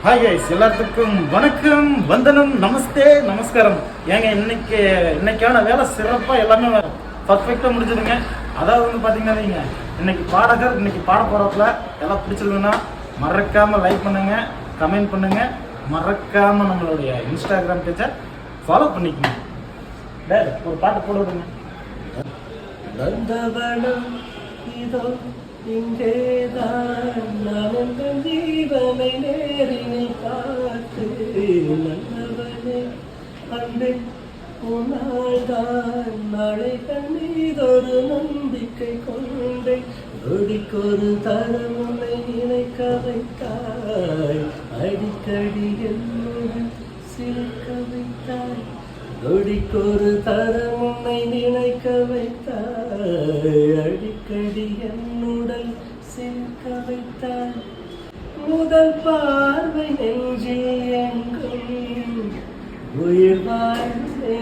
Hi guys, எல்லாத்துக்கும் வணக்கம், வந்தனம், நமஸ்தே, நமஸ்காரம். ஏங்க இன்னைக்கான வேலை சிறப்பாக எல்லாமே பர்ஃபெக்டாக முடிஞ்சுதுங்க. அதாவது வந்து பார்த்தீங்கன்னா இன்னைக்கு பாடகர் இன்னைக்கு பாட போகிறப்பல எல்லாம் பிடிச்சிருக்குன்னா மறக்காமல் லைக் பண்ணுங்க, கமெண்ட் பண்ணுங்க, மறக்காமல் நம்மளுடைய இன்ஸ்டாகிராம் பேஜை ஃபாலோ பண்ணிக்கோங்க. டேய், ஒரு பாட்டு போடுவதுங்க. நந்தவனம் இதோ இங்கேதான் நான் ஜீவனை நேரினில் பார்த்து நல்லவனே அன்பே உன்னால்தான் நாளை கண்ணீதொரு நம்பிக்கை கொண்டே நொடிக்கொரு தரம் உன்னை நினைக்க வைத்தாய் அடிக்கடி என்னுடன் சிரிக்க வைத்தாய் நொடிக்கொரு தரம் உன்னை நினைக்க வைத்தாய் அடிக்கடி என்னுடன் சிரிக்க வைத்தாய் முதல் பார்வை நெஞ்சில் எங்கும் உயிர் வாழ்வே